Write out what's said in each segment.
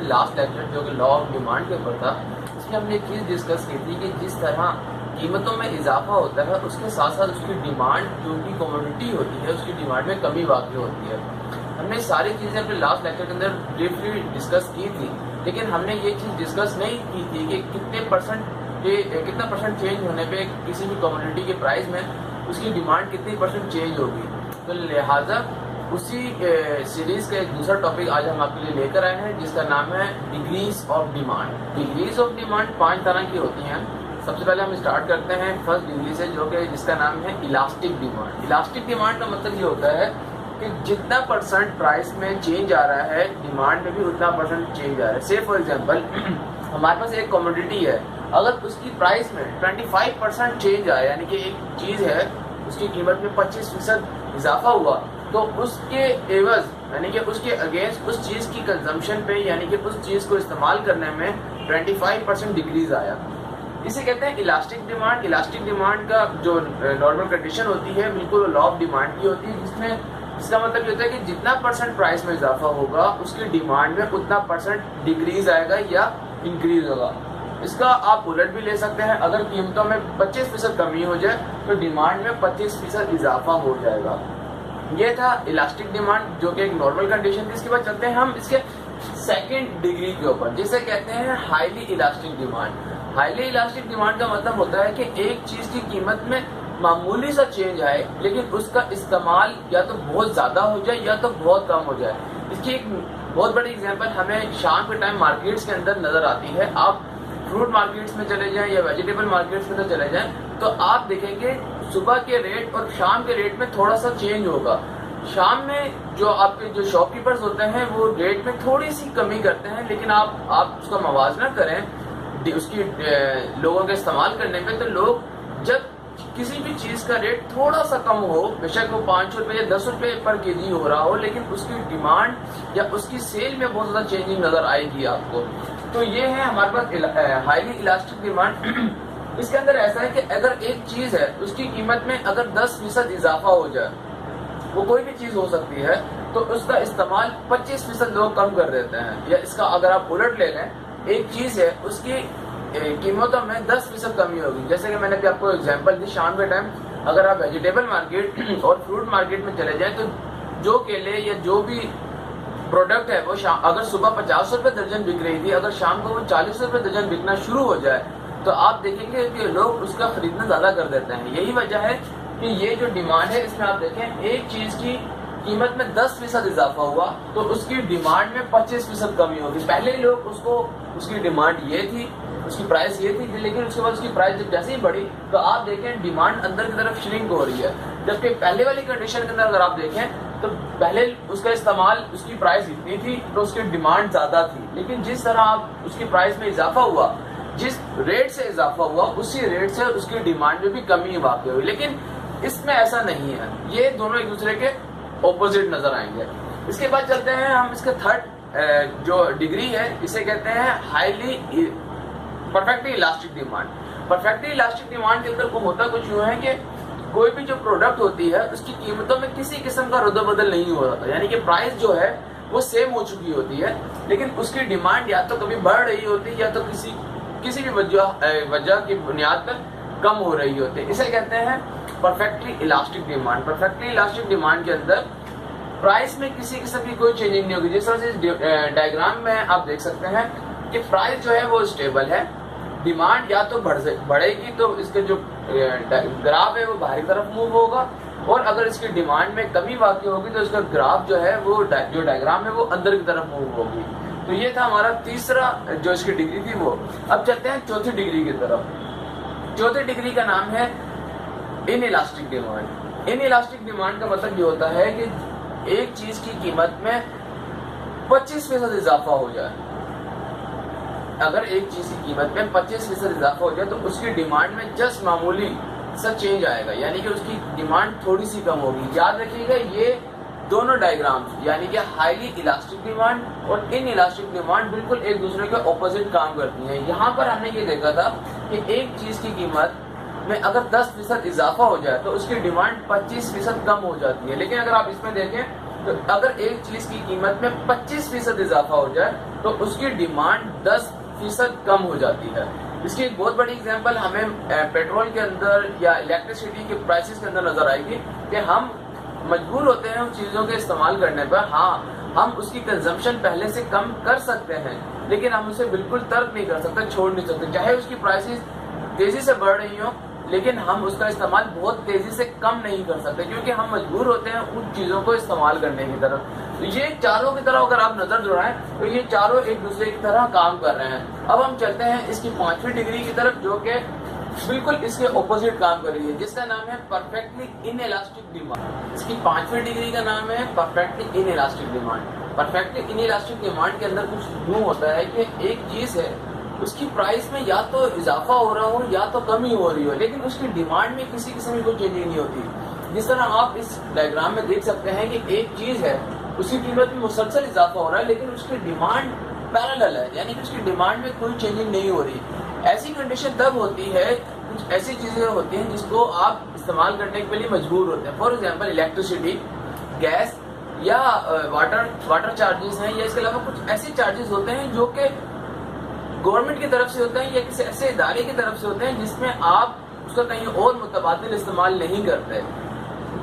Last lecture जो कि law of demand के ऊपर था, इसमें हमने एक चीज़ डिस्कस की थी कि जिस तरह कीमतों में इजाफा होता है उसके साथ साथ उसकी डिमांड जो कि कमोडिटी होती है उसकी डिमांड में कमी वाक़ई होती है। हमने सारी चीज़ें अपने लास्ट लेक्चर के अंदर ब्रीफली डिस्कस की थी, लेकिन हमने ये चीज़ डिस्कस नहीं की थी कि कितना परसेंट चेंज होने पे किसी भी कमोडिटी के प्राइस में उसकी डिमांड कितनी परसेंट चेंज होगी। तो लिहाजा उसी सीरीज का एक दूसरा टॉपिक आज हम आपके लिए लेकर आए हैं जिसका नाम है degrees of demand. Degrees of demand 5 तरह की होती हैं। सबसे पहले हम स्टार्ट करते हैं फर्स्ट डिग्री से, जो कि जिसका नाम है इलास्टिक डिमांड। इलास्टिक डिमांड का मतलब ये होता है कि जितना परसेंट प्राइस में चेंज आ रहा है डिमांड में भी उतना परसेंट चेंज आ रहा है। से फॉर एग्जांपल हमारे पास एक कमोडिटी है, अगर उसकी प्राइस में 25% चेंज आया, यानी कि एक चीज़ है उसकी कीमत में 25% इजाफा हुआ, तो उसके एवज यानी कि उसके अगेंस्ट उस चीज़ की कंजम्पशन पे यानी कि उस चीज़ को इस्तेमाल करने में 25% डिक्रीज आया। इसे कहते हैं इलास्टिक डिमांड। इलास्टिक डिमांड का जो नॉर्मल कंडीशन होती है बिल्कुल लॉ ऑफ डिमांड की होती है, इसका मतलब ये होता है कि जितना परसेंट प्राइस में इजाफा होगा उसकी डिमांड में उतना परसेंट डिक्रीज आएगा या इंक्रीज होगा। इसका आप उलट भी ले सकते हैं, अगर कीमतों में 25% कमी हो जाए तो डिमांड में 25% इजाफा हो जाएगा। ये था इलास्टिक डिमांड जो कि एक नॉर्मल कंडीशन थी। इसके बाद चलते हैं हम इसके सेकेंड डिग्री के ऊपर, जिसे कहते हैं highly elastic demand. Highly elastic demand का मतलब होता है कि एक चीज की कीमत में मामूली सा चेंज आए लेकिन उसका इस्तेमाल या तो बहुत ज्यादा हो जाए या तो बहुत कम हो जाए। इसकी एक बहुत बड़ी एग्जांपल हमें शाम के टाइम मार्केट्स के अंदर नजर आती है। आप फ्रूट मार्केट्स में चले जाएं या वेजिटेबल मार्केट्स में चले जाएं तो आप देखेंगे सुबह के रेट और शाम के रेट में थोड़ा सा चेंज होगा। शाम में जो आपके जो शॉपकीपर्स होते हैं वो रेट में थोड़ी सी कमी करते हैं, लेकिन आप उसका मवाजना करें उसकी लोगों के इस्तेमाल करने पे, तो लोग जब किसी भी चीज का रेट थोड़ा सा कम हो, बेशक वो 5 रुपए या 10 रुपए पर केजी हो रहा हो, लेकिन उसकी डिमांड या उसकी सेल में बहुत ज्यादा चेंजिंग नजर आएगी आपको। तो ये है हमारे पास हाईली इलास्टिक डिमांड। इसके अंदर ऐसा है कि अगर एक चीज है उसकी कीमत में अगर 10% इजाफा हो जाए, वो कोई भी चीज हो सकती है, तो उसका इस्तेमाल 25% लोग कम कर देते हैं। या इसका अगर आप उलट ले लें, एक चीज है उसकी कीमतों में 10% कमी होगी। जैसे कि मैंने भी आपको एग्जांपल दी, शाम के टाइम अगर आप वेजिटेबल मार्केट और फ्रूट मार्केट में चले जाएं तो जो केले या जो भी प्रोडक्ट है वो अगर सुबह 50 रुपए दर्जन बिक रही थी, अगर शाम को वो 40 रुपए दर्जन बिकना शुरू हो जाए तो आप देखेंगे कि लोग उसका खरीदना ज्यादा कर देते हैं। यही वजह है कि ये जो डिमांड है इसमें आप देखें एक चीज की कीमत में 10% इजाफा हुआ तो उसकी डिमांड में 25% कमी होगी। पहले ही लोग उसकी डिमांड ये थी, उसकी प्राइस ये थी, लेकिन उसके बाद उसकी प्राइस जब जैसे ही बढ़ी तो आप देखें डिमांड अंदर की तरफ श्रिंक हो रही है। जबकि पहले वाली कंडीशन के अंदर अगर आप देखें तो पहले उसका इस्तेमाल उसकी प्राइस इतनी थी तो उसकी डिमांड ज्यादा थी, लेकिन जिस तरह आप उसकी प्राइस में इजाफा हुआ, जिस रेट से इजाफा हुआ उसी रेट से उसकी डिमांड में भी कमी वाक़ई हुई। लेकिन इसमें ऐसा नहीं है, ये दोनों एक दूसरे के ऑपोजिट नजर आएंगे। इसके बाद चलते हैं हम इसके थर्ड जो डिग्री है इसे कहते हैं highly perfectly elastic demand. Perfectly elastic demand के अंदर को होता कुछ यूं है कि कोई भी जो प्रोडक्ट होती है उसकी कीमतों में किसी किस्म का रद्द-बदल नहीं हो रहा था, यानी कि प्राइस जो है वो सेम हो चुकी होती है, लेकिन उसकी डिमांड या तो कभी बढ़ रही होती है या तो किसी भी वजह की बुनियाद पर कम हो रही होती है। इसे कहते हैं perfectly elastic demand. Perfectly elastic demand के अंदर प्राइस में किसी किस्म की कोई चेंजिंग नहीं होगी। जिस तरह से इस डायग्राम में आप देख सकते हैं कि प्राइस जो है वो स्टेबल है, डिमांड या तो बढ़ेगी तो इसके जो ग्राफ है वो बाहरी तरफ मूव होगा, और अगर इसकी डिमांड में कमी वाक़ई होगी तो इसका ग्राफ जो है वो जो डायग्राम है वो अंदर की तरफ मूव होगी। तो ये था हमारा तीसरा जो इसकी डिग्री थी वो। अब चलते हैं चौथी डिग्री की तरफ। चौथी डिग्री का नाम है in elastic demand. In elastic demand का मतलब ये होता है कि एक चीज की कीमत में 25% इजाफा हो जाए। अगर एक चीज की कीमत में 25% इजाफा हो जाए तो उसकी डिमांड में जस्ट मामूली सा चेंज आएगा, यानी कि उसकी डिमांड थोड़ी सी कम होगी। याद रखिएगा ये दोनों डायग्राम्स यानी कि हाईली इलास्टिक डिमांड और इन इलास्टिक डिमांड बिल्कुल एक दूसरे के ऑपोजिट काम करती हैं। यहाँ पर हमने ये देखा था कि एक चीज की कीमत में अगर 10% इजाफा हो जाए तो उसकी डिमांड 25% कम हो जाती है, लेकिन अगर आप इसमें देखें तो अगर एक चीज की कीमत में 25% इजाफा हो जाए तो उसकी डिमांड 10% कम हो जाती है। इसकी एक बहुत बड़ी एग्जांपल हमें पेट्रोल के अंदर या इलेक्ट्रिसिटी के प्राइसेस के अंदर नजर आएगी कि हम मजबूर होते हैं उन चीजों के इस्तेमाल करने पर। हाँ, हम उसकी कंजम्पशन पहले से कम कर सकते हैं, लेकिन हम उसे बिल्कुल तर्क नहीं कर सकते, छोड़ नहीं सकते। चाहे उसकी प्राइसेस तेजी से बढ़ रही हो, लेकिन हम उसका इस्तेमाल बहुत तेजी से कम नहीं कर सकते, क्योंकि हम मजबूर होते हैं उन चीजों को इस्तेमाल करने की तरफ। तो ये चारों की तरफ अगर आप नजर जुड़ाएं तो ये चारों एक दूसरे की तरह काम कर रहे हैं। अब हम चलते हैं इसकी 5वीं डिग्री की तरफ, जो कि बिल्कुल इसके ऑपोजिट काम कर रही है, जिसका नाम है परफेक्टली इनइलास्टिक डिमांड। इसकी 5वीं डिग्री का नाम है perfectly inelastic demand. Perfectly inelastic demand के अंदर कुछ यूं होता है कि एक चीज है, उसकी प्राइस में या तो इजाफा हो रहा हो या तो कमी हो रही हो, लेकिन उसकी डिमांड में किसी किस्म की कोई चेंजिंग नहीं होती। जिस तरह आप इस डायग्राम में देख सकते हैं कि एक चीज है, उसकी कीमत में मुसलसल इजाफा हो रहा है, लेकिन उसकी डिमांड पैरेलल है, यानी कि उसकी डिमांड में कोई चेंजिंग नहीं हो रही। ऐसी कंडीशन तब होती है, कुछ ऐसी चीजें होती हैं जिसको आप इस्तेमाल करने के लिए मजबूर होते हैं। फॉर एग्जाम्पल इलेक्ट्रिसिटी, गैस या वाटर चार्जेस हैं, या इसके अलावा कुछ ऐसे चार्जेस होते हैं जो कि गवर्नमेंट की तरफ से होते हैं या किसी ऐसे इदारे की तरफ से होते हैं जिसमें आप उसका कहीं और मुतबादिल इस्तेमाल नहीं करते।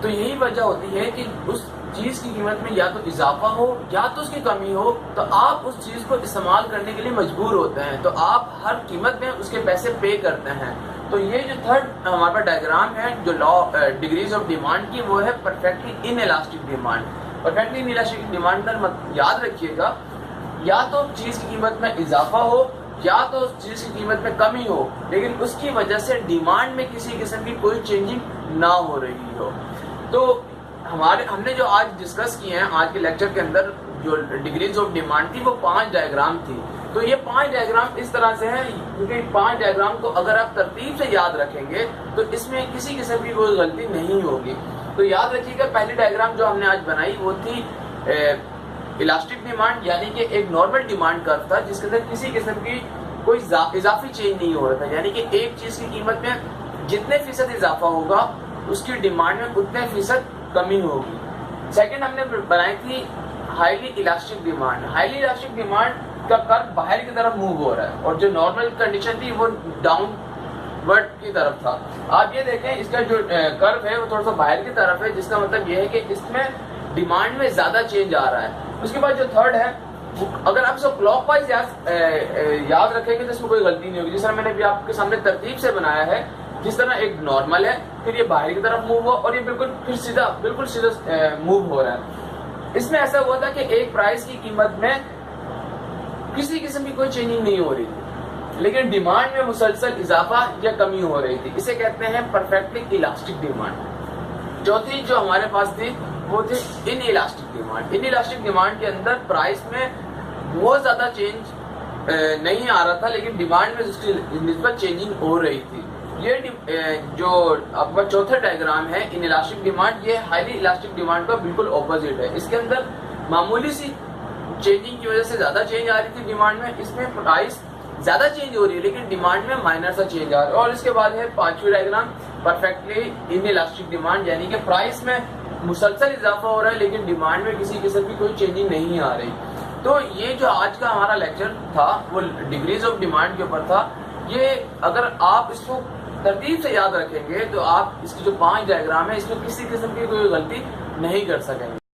तो यही वजह होती है कि उस चीज की कीमत में या तो इजाफा हो या तो उसकी कमी हो, तो आप उस चीज को इस्तेमाल करने के लिए मजबूर होते हैं, तो आप हर कीमत में उसके पैसे पे करते हैं। तो ये जो थर्ड हमारे पास डायग्राम है जो लॉ डिग्रीज ऑफ डिमांड की, वो है perfectly inelastic demand. Perfectly inelastic demand पर याद रखिएगा, या तो चीज की कीमत में इजाफा हो या तो उस चीज की कीमत में कमी हो, लेकिन उसकी वजह से डिमांड में किसी किस्म की कोई चेंजिंग ना हो रही हो। तो हमने जो आज डिस्कस किए हैं आज के लेक्चर के अंदर, जो डिग्रीज ऑफ डिमांड थी वो 5 डायग्राम थी। तो ये 5 डायग्राम इस तरह से हैं, क्योंकि 5 डायग्राम को अगर आप तरतीब से याद रखेंगे तो इसमें किसी किस्म की कोई गलती नहीं होगी। तो याद रखिएगा, पहली डायग्राम जो हमने आज बनाई वो थी इलास्टिक डिमांड, यानी कि एक नॉर्मल डिमांड कर्व था जिसके अंदर किसी किस्म की कोई इजाफी चेंज नहीं हो रहा था, यानी कि एक चीज की कीमत में जितने फीसद इजाफा होगा उसकी डिमांड में उतने फीसद कमी होगी। सेकंड हमने बनाई थी highly elastic demand. Highly elastic demand का कर्व बाहर की तरफ मूव हो रहा है और जो नॉर्मल कंडीशन थी वो डाउनवर्ड की तरफ था। आप ये देखें, इसका जो कर्व है वो थोड़ा सा बाहर की तरफ है, जिसका मतलब ये है कि इसमें डिमांड में ज्यादा चेंज आ रहा है। उसके बाद जो थर्ड है, अगर आप इसको क्लॉकवाइज याद रखेंगे तो इसमें कोई गलती नहीं होगी। जिस तरह मैंने भी आपके सामने तरतीब से बनाया है, जिस तरह एक नॉर्मल है, फिर ये बाहर की तरफ मूव हुआ और ये बिल्कुल सीधा मूव हो रहा है। इसमें ऐसा हुआ था कि एक प्राइस की कीमत में किसी किस्म की कोई चेंजिंग नहीं हो रही थी, लेकिन डिमांड में मुसलसल इजाफा या कमी हो रही थी। इसे कहते हैं परफेक्टली इलास्टिक डिमांड। चौथी जो हमारे पास थी वो थी in elastic demand. In elastic demand के अंदर प्राइस में बहुत ज्यादा चेंज नहीं आ रहा था, लेकिन डिमांड में उसकी निस्बत चेंजिंग हो रही थी। ये जो आपका चौथा डायग्राम है इन इलास्टिक डिमांड, ये हाईली इलास्टिक डिमांड का बिल्कुल ऑपोजिट है। इसके अंदर मामूली सी चेंजिंग की वजह से ज्यादा चेंज आ रही थी डिमांड में, इसमें प्राइस ज्यादा चेंज हो रही है लेकिन डिमांड में माइनर सा चेंज आ रहा है। और इसके बाद है 5वीं diagram perfectly inelastic demand, यानी कि प्राइस में मुसलसल इजाफा हो रहा है लेकिन डिमांड में किसी किस्म की कोई चेंजिंग नहीं आ रही। तो ये जो आज का हमारा लेक्चर था वो डिग्रीज ऑफ डिमांड के ऊपर था। ये अगर आप इसको तरतीब से याद रखेंगे तो आप इसकी जो 5 डायग्राम है इसमें किसी किस्म की कोई गलती नहीं कर सकेंगे।